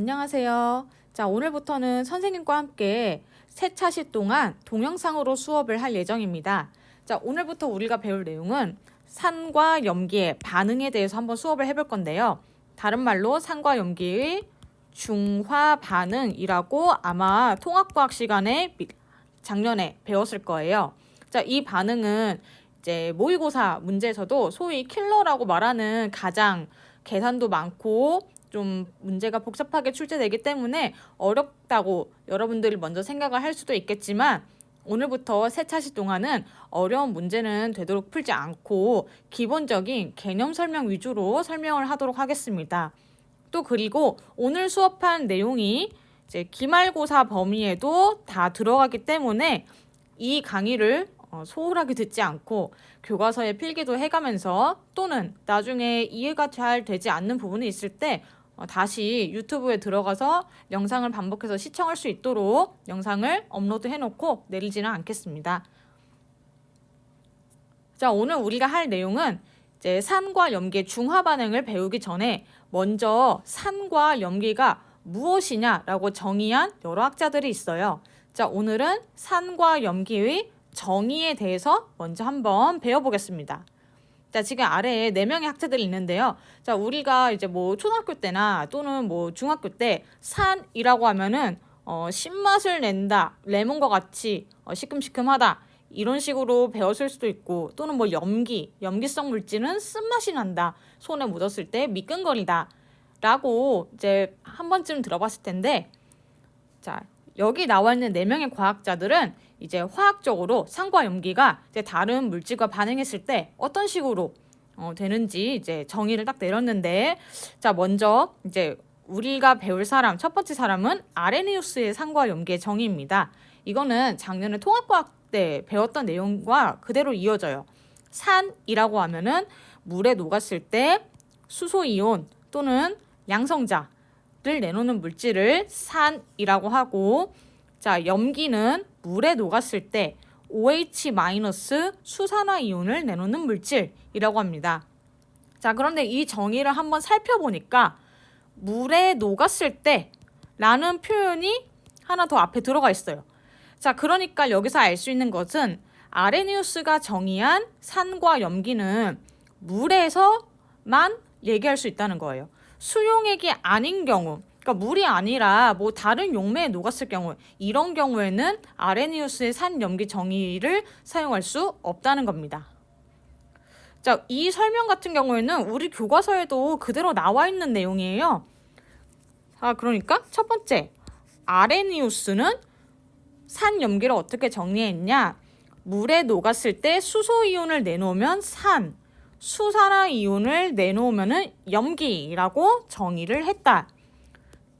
안녕하세요. 자, 오늘부터는 선생님과 함께 세차시 동안 동영상으로 수업을 할 예정입니다. 자, 오늘부터 우리가 배울 내용은 산과 염기의 반응에 대해서 한번 수업을 해볼 건데요. 다른 말로 산과 염기의 중화 반응이라고 아마 통합과학 시간에 작년에 배웠을 거예요. 자, 이 반응은 이제 모의고사 문제에서도 소위 킬러라고 말하는 가장 계산도 많고 좀 문제가 복잡하게 출제되기 때문에 어렵다고 여러분들이 먼저 생각을 할 수도 있겠지만 오늘부터 세차시 동안은 어려운 문제는 되도록 풀지 않고 기본적인 개념 설명 위주로 설명을 하도록 하겠습니다. 또 그리고 오늘 수업한 내용이 이제 기말고사 범위에도 다 들어가기 때문에 이 강의를 소홀하게 듣지 않고 교과서에 필기도 해가면서 또는 나중에 이해가 잘 되지 않는 부분이 있을 때 다시 유튜브에 들어가서 영상을 반복해서 시청할 수 있도록 영상을 업로드 해놓고 내리지는 않겠습니다. 자, 오늘 우리가 할 내용은 이제 산과 염기의 중화 반응을 배우기 전에 먼저 산과 염기가 무엇이냐라고 정의한 여러 학자들이 있어요. 자, 오늘은 산과 염기의 정의에 대해서 먼저 한번 배워보겠습니다. 자, 지금 아래에 4명의 학자들이 있는데요. 자, 우리가 이제 뭐 초등학교 때나 또는 뭐 중학교 때 산이라고 하면은 신맛을 낸다, 레몬과 같이 시큼시큼하다 이런 식으로 배웠을 수도 있고 또는 뭐 염기성 물질은 쓴맛이 난다, 손에 묻었을 때 미끈거리다 라고 이제 한 번쯤 들어봤을 텐데, 자, 여기 나와 있는 4명의 과학자들은 이제 화학적으로 산과 염기가 이제 다른 물질과 반응했을 때 어떤 식으로 되는지 이제 정의를 딱 내렸는데, 자, 먼저 이제 우리가 배울 사람, 첫 번째 사람은 아레니우스의 산과 염기의 정의입니다. 이거는 작년에 통합과학 때 배웠던 내용과 그대로 이어져요. 산이라고 하면은 물에 녹았을 때 수소이온 또는 양성자를 내놓는 물질을 산이라고 하고, 자, 염기는 물에 녹았을 때 OH- 수산화 이온을 내놓는 물질이라고 합니다. 자, 그런데 이 정의를 한번 살펴보니까 물에 녹았을 때 라는 표현이 하나 더 앞에 들어가 있어요. 자, 그러니까 여기서 알 수 있는 것은 아레니우스가 정의한 산과 염기는 물에서만 얘기할 수 있다는 거예요. 수용액이 아닌 경우, 그러니까 물이 아니라 뭐 다른 용매에 녹았을 경우, 이런 경우에는 아레니우스의 산 염기 정의를 사용할 수 없다는 겁니다. 자, 이 설명 같은 경우에는 우리 교과서에도 그대로 나와 있는 내용이에요. 자, 그러니까 첫 번째, 아레니우스는 산 염기를 어떻게 정리했냐? 물에 녹았을 때 수소이온을 내놓으면 산, 수산화 이온을 내놓으면 염기라고 정의를 했다.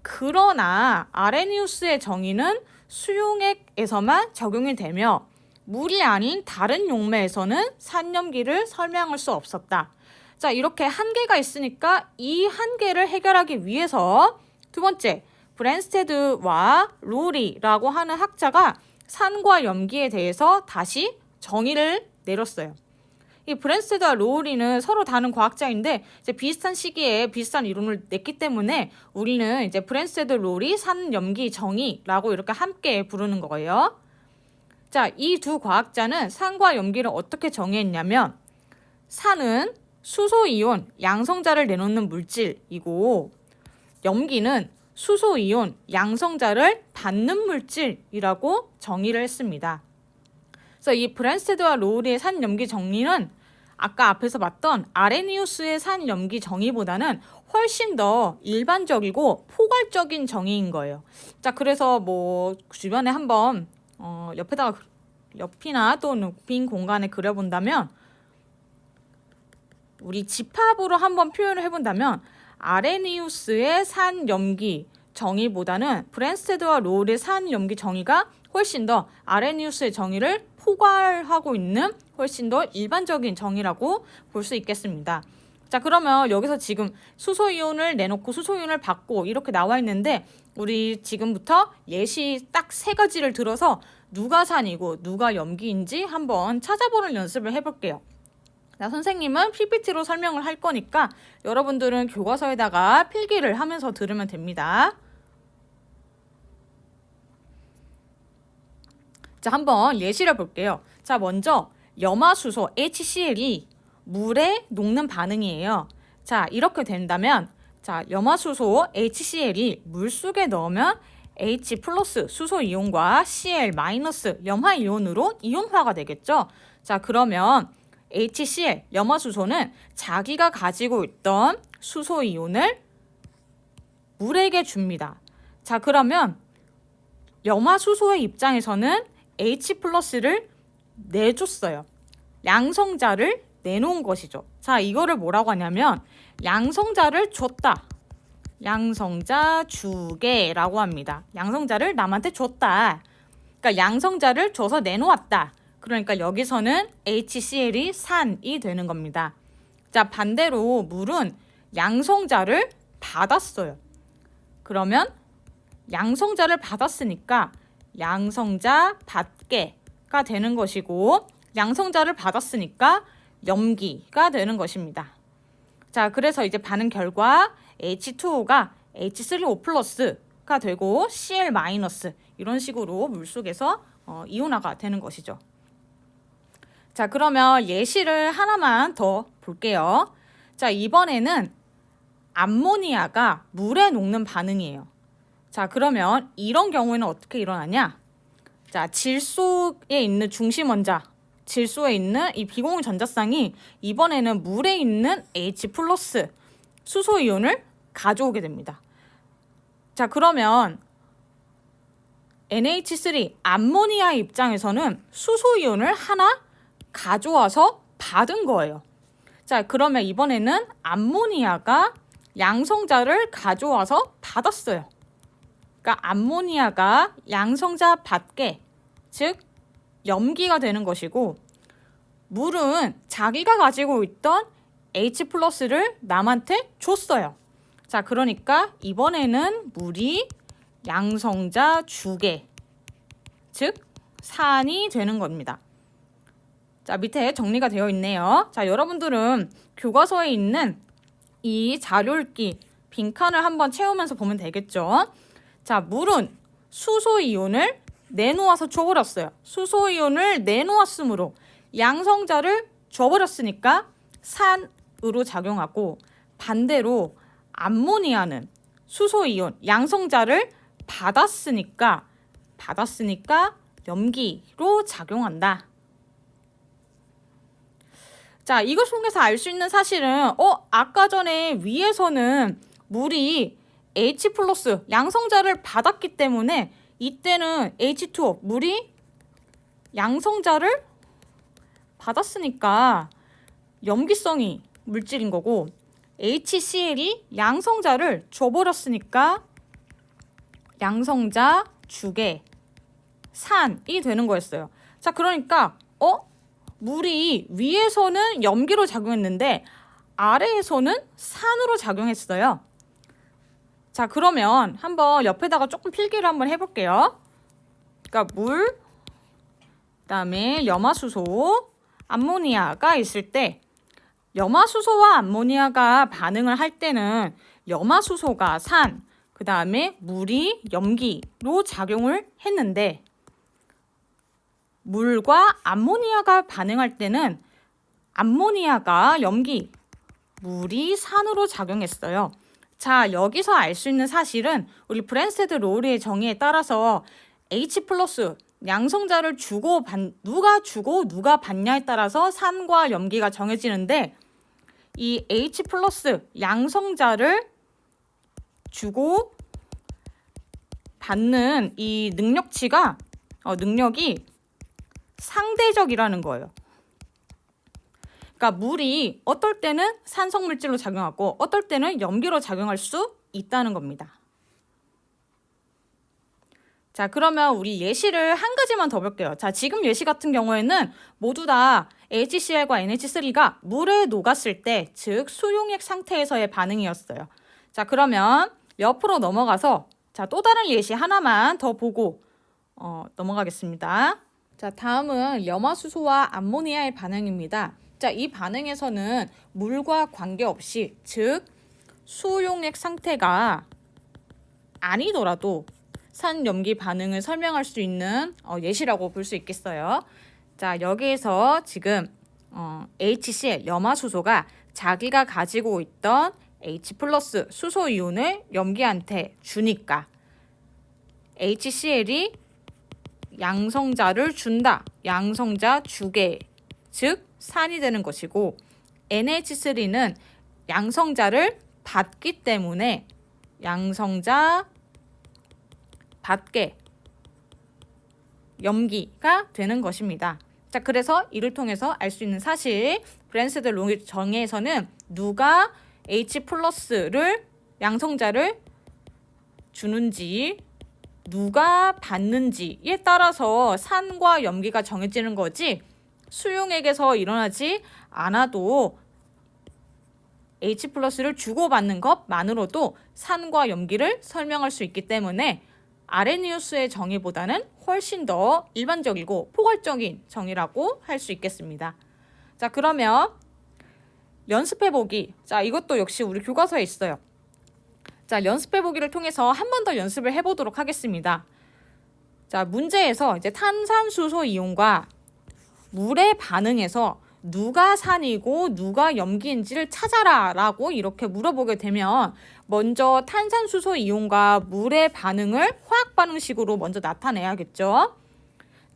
그러나 아레니우스의 정의는 수용액에서만 적용이 되며 물이 아닌 다른 용매에서는 산염기를 설명할 수 없었다. 자, 이렇게 한계가 있으니까 이 한계를 해결하기 위해서 두 번째, 브랜스테드와 로리라고 하는 학자가 산과 염기에 대해서 다시 정의를 내렸어요. 이 브랜스테드와 로우리는 서로 다른 과학자인데 이제 비슷한 시기에 비슷한 이름을 냈기 때문에 우리는 이제 브랜스테드 로우리 산 염기 정의라고 이렇게 함께 부르는 거예요. 자, 이 두 과학자는 산과 염기를 어떻게 정의했냐면, 산은 수소이온 양성자를 내놓는 물질이고 염기는 수소이온 양성자를 받는 물질이라고 정의를 했습니다. 그래서 이 브랜스테드와 로우리의 산 염기 정의는 아까 앞에서 봤던 아레니우스의 산 염기 정의보다는 훨씬 더 일반적이고 포괄적인 정의인 거예요. 자, 그래서 뭐 주변에 한번 옆이나 또는 빈 공간에 그려본다면, 우리 집합으로 한번 표현을 해본다면 아레니우스의 산 염기 정의보다는 브랜스테드와 로우리의 산 염기 정의가 훨씬 더 아레니우스의 정의를 포괄하고 있는 훨씬 더 일반적인 정의라고 볼 수 있겠습니다. 자, 그러면 여기서 지금 수소이온을 내놓고 수소이온을 받고 이렇게 나와 있는데, 우리 지금부터 예시 딱 3가지를 들어서 누가 산이고 누가 염기인지 한번 찾아보는 연습을 해볼게요. 자, 선생님은 PPT로 설명을 할 거니까 여러분들은 교과서에다가 필기를 하면서 들으면 됩니다. 자, 한번 예시를 볼게요. 자, 먼저 염화수소 HCl이 물에 녹는 반응이에요. 자, 이렇게 된다면 자, 염화수소 HCl이 물속에 넣으면 H 플러스 수소 이온과 Cl 마이너스 염화 이온으로 이온화가 되겠죠. 자, 그러면 HCl 염화수소는 자기가 가지고 있던 수소 이온을 물에게 줍니다. 자, 그러면 염화수소의 입장에서는 H 플러스를 내줬어요. 양성자를 내놓은 것이죠. 자, 이거를 뭐라고 하냐면 양성자를 줬다. 양성자 주게라고 합니다. 양성자를 남한테 줬다. 그러니까 양성자를 줘서 내놓았다. 그러니까 여기서는 HCl이 산이 되는 겁니다. 자, 반대로 물은 양성자를 받았어요. 그러면 양성자를 받았으니까 양성자 받게가 되는 것이고 양성자를 받았으니까 염기가 되는 것입니다. 자, 그래서 이제 반응 결과 H2O가 H3O 플러스가 되고 Cl 마이너스 이런 식으로 물속에서 이온화가 되는 것이죠. 자, 그러면 예시를 하나만 더 볼게요. 자, 이번에는 암모니아가 물에 녹는 반응이에요. 자, 그러면 이런 경우에는 어떻게 일어나냐? 자, 질소에 있는 중심원자, 질소에 있는 이 비공유 전자쌍이 이번에는 물에 있는 H 플러스 수소 이온을 가져오게 됩니다. 자, 그러면 NH3 암모니아 입장에서는 수소 이온을 하나 가져와서 받은 거예요. 자, 그러면 이번에는 암모니아가 양성자를 가져와서 받았어요. 그러니까 암모니아가 양성자 받게, 즉 염기가 되는 것이고 물은 자기가 가지고 있던 H 플러스를 남한테 줬어요. 자, 그러니까 이번에는 물이 양성자 주게, 즉 산이 되는 겁니다. 자, 밑에 정리가 되어 있네요. 자, 여러분들은 교과서에 있는 이 자료 읽기 빈칸을 한번 채우면서 보면 되겠죠. 자, 물은 수소 이온을 내놓아서 줘버렸어요. 수소 이온을 내놓았으므로 양성자를 줘버렸으니까 산으로 작용하고 반대로 암모니아는 수소 이온 양성자를 받았으니까 염기로 작용한다. 자, 이것 통해서 알 수 있는 사실은 아까 전에 위에서는 물이 H 플러스 양성자를 받았기 때문에 이때는 H2O 물이 양성자를 받았으니까 염기성이 물질인 거고 HCl이 양성자를 줘버렸으니까 양성자 주게 산이 되는 거였어요. 자, 그러니까 물이 위에서는 염기로 작용했는데 아래에서는 산으로 작용했어요. 자, 그러면 한번 옆에다가 조금 필기를 한번 해볼게요. 그러니까 물, 그다음에 염화수소, 암모니아가 있을 때 염화수소와 암모니아가 반응을 할 때는 염화수소가 산, 그다음에 물이 염기로 작용을 했는데 물과 암모니아가 반응할 때는 암모니아가 염기, 물이 산으로 작용했어요. 자, 여기서 알 수 있는 사실은 우리 브랜스테드 로우리의 정의에 따라서 H 플러스 양성자를 누가 주고 누가 받냐에 따라서 산과 염기가 정해지는데 이 H 플러스 양성자를 주고 받는 이 능력이 상대적이라는 거예요. 그러니까 물이 어떨 때는 산성물질로 작용하고 어떨 때는 염기로 작용할 수 있다는 겁니다. 자, 그러면 우리 예시를 한 가지만 더 볼게요. 자, 지금 예시 같은 경우에는 모두 다 HCl과 NH3가 물에 녹았을 때, 즉 수용액 상태에서의 반응이었어요. 자, 그러면 옆으로 넘어가서 자, 또 다른 예시 하나만 더 보고 넘어가겠습니다. 자, 다음은 염화수소와 암모니아의 반응입니다. 자, 이 반응에서는 물과 관계없이, 즉 수용액 상태가 아니더라도 산염기 반응을 설명할 수 있는 예시라고 볼 수 있겠어요. 자, 여기에서 지금 HCl 염화수소가 자기가 가지고 있던 H 플러스 수소 이온을 염기한테 주니까 HCl이 양성자를 준다. 양성자 주게, 즉 산이 되는 것이고 NH3는 양성자를 받기 때문에 양성자 받게 염기가 되는 것입니다. 자, 그래서 이를 통해서 알 수 있는 사실, 브랜스드 롱의 정의에서는 누가 H 플러스를 양성자를 주는지 누가 받는지에 따라서 산과 염기가 정해지는 거지 수용액에서 일어나지 않아도 H 플러스를 주고받는 것만으로도 산과 염기를 설명할 수 있기 때문에 아레니우스의 정의보다는 훨씬 더 일반적이고 포괄적인 정의라고 할 수 있겠습니다. 자, 그러면 연습해보기. 자, 이것도 역시 우리 교과서에 있어요. 자, 연습해보기를 통해서 한 번 더 연습을 해보도록 하겠습니다. 자, 문제에서 이제 탄산수소 이온과 물의 반응에서 누가 산이고 누가 염기인지를 찾아라 라고 이렇게 물어보게 되면 먼저 탄산수소 이온과 물의 반응을 화학반응식으로 먼저 나타내야겠죠.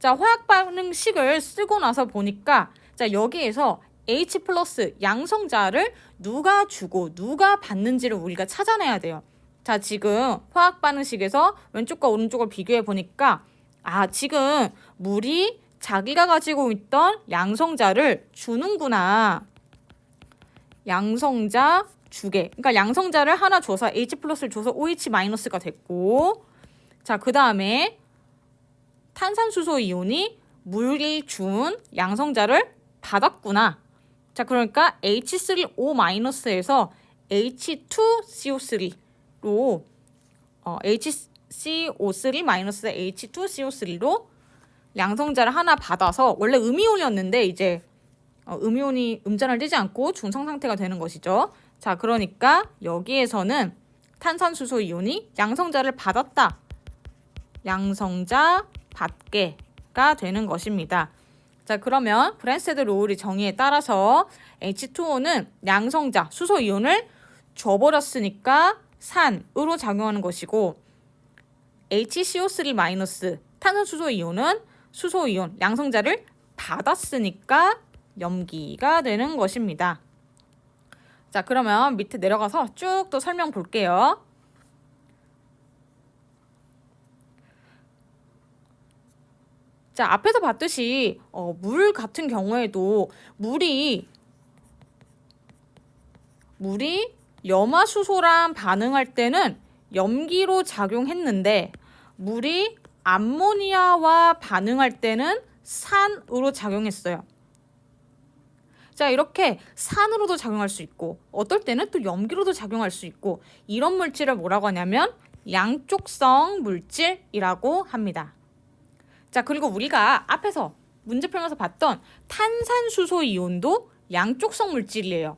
자, 화학반응식을 쓰고 나서 보니까 자, 여기에서 H 플러스 양성자를 누가 주고 누가 받는지를 우리가 찾아내야 돼요. 자, 지금 화학반응식에서 왼쪽과 오른쪽을 비교해 보니까 지금 물이 자기가 가지고 있던 양성자를 주는구나. 양성자 주게. 그러니까 양성자를 하나 줘서 H 플러스를 줘서 OH 마이너스가 됐고, 자, 그 다음에 탄산수소 이온이 물이 준 양성자를 받았구나. 자, 그러니까 H3O 마이너스에서 H2CO3로 HCO3 마이너스 H2CO3로 양성자를 하나 받아서 원래 음이온이었는데 이제 음이온이 음전을 띄지 않고 중성 상태가 되는 것이죠. 자, 그러니까 여기에서는 탄산수소 이온이 양성자를 받았다. 양성자 받게가 되는 것입니다. 자, 그러면 브랜스테드 로우리 정의에 따라서 H2O는 양성자 수소 이온을 줘버렸으니까 산으로 작용하는 것이고 HCO3 마이너스 탄산수소 이온은 수소 이온 양성자를 받았으니까 염기가 되는 것입니다. 자, 그러면 밑에 내려가서 쭉 또 설명 볼게요. 자, 앞에서 봤듯이 물 같은 경우에도 물이 염화수소랑 반응할 때는 염기로 작용했는데 물이 암모니아와 반응할 때는 산으로 작용했어요. 자, 이렇게 산으로도 작용할 수 있고 어떨 때는 또 염기로도 작용할 수 있고 이런 물질을 뭐라고 하냐면 양쪽성 물질이라고 합니다. 자, 그리고 우리가 앞에서 문제 풀면서 봤던 탄산수소 이온도 양쪽성 물질이에요.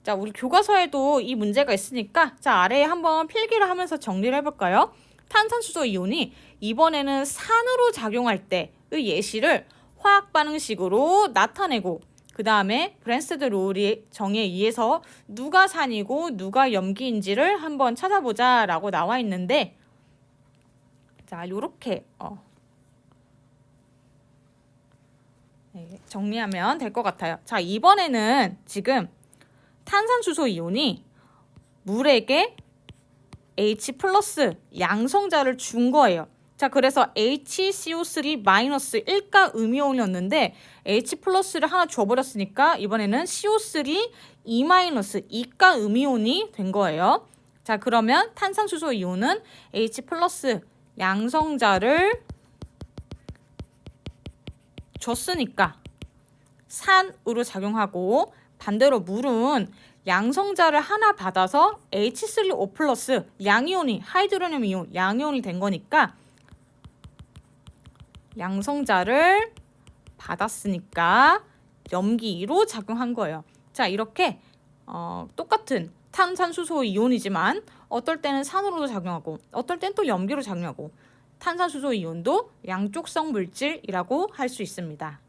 자, 우리 교과서에도 이 문제가 있으니까 자, 아래에 한번 필기를 하면서 정리를 해볼까요? 탄산수소 이온이 이번에는 산으로 작용할 때의 예시를 화학반응식으로 나타내고 그 다음에 브랜스테드 로우리 정의에 의해서 누가 산이고 누가 염기인지를 한번 찾아보자 라고 나와 있는데 자, 요렇게 정리하면 될 것 같아요. 자, 이번에는 지금 탄산수소 이온이 물에게 H 플러스 양성자를 준 거예요. 자, 그래서 HCO3 마이너스 1가 음이온이었는데 H 플러스를 하나 줘버렸으니까 이번에는 CO3 2 마이너스 2가 음이온이 된 거예요. 자, 그러면 탄산수소 이온은 H 플러스 양성자를 줬으니까 산으로 작용하고 반대로 물은 양성자를 하나 받아서 H3O 플러스 양이온이 하이드로늄 이온 양이온이 된 거니까 양성자를 받았으니까 염기로 작용한 거예요. 자, 이렇게 똑같은 탄산수소 이온이지만 어떨 때는 산으로도 작용하고 어떨 때는 또 염기로 작용하고 탄산수소 이온도 양쪽성 물질이라고 할 수 있습니다.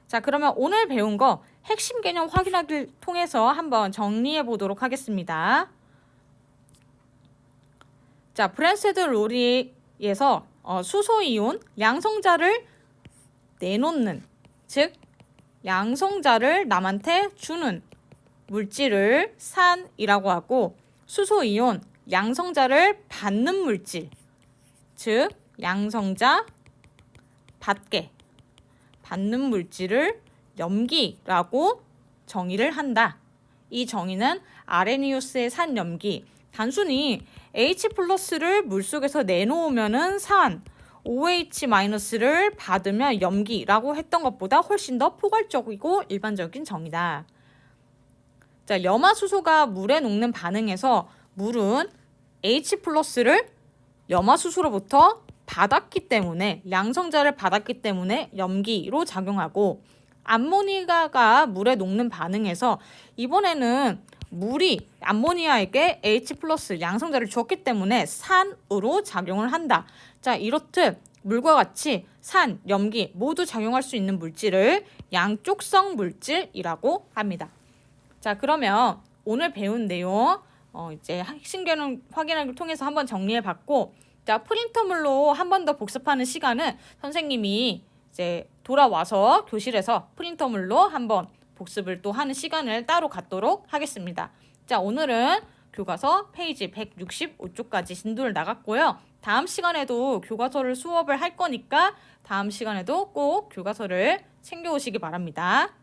자, 그러면 오늘 배운 거 핵심 개념 확인하기를 통해서 한번 정리해 보도록 하겠습니다. 자, 브랜세드 로리에서 수소이온 양성자를 내놓는, 즉 양성자를 남한테 주는 물질을 산이라고 하고, 수소이온 양성자를 받는 물질, 즉 양성자 받는 물질을 염기라고 정의를 한다. 이 정의는 아레니우스의 산염기, 단순히 H+를 물속에서 내놓으면은 산, OH-를 받으면 염기라고 했던 것보다 훨씬 더 포괄적이고 일반적인 정의다. 자, 염화수소가 물에 녹는 반응에서 물은 H+를 염화수소로부터 받았기 때문에, 양성자를 받았기 때문에 염기로 작용하고, 암모니아가 물에 녹는 반응에서 이번에는 물이 암모니아에게 H+ 양성자를 주었기 때문에 산으로 작용을 한다. 자, 이렇듯 물과 같이 산, 염기 모두 작용할 수 있는 물질을 양쪽성 물질이라고 합니다. 자, 그러면 오늘 배운 내용 이제 핵심 개념 확인하기를 통해서 한번 정리해 봤고, 자, 프린터물로 한 번 더 복습하는 시간은 선생님이 이제 돌아와서 교실에서 프린터물로 한번 복습을 또 하는 시간을 따로 갖도록 하겠습니다. 자, 오늘은 교과서 페이지 165쪽까지 진도를 나갔고요. 다음 시간에도 교과서를 수업을 할 거니까 다음 시간에도 꼭 교과서를 챙겨오시기 바랍니다.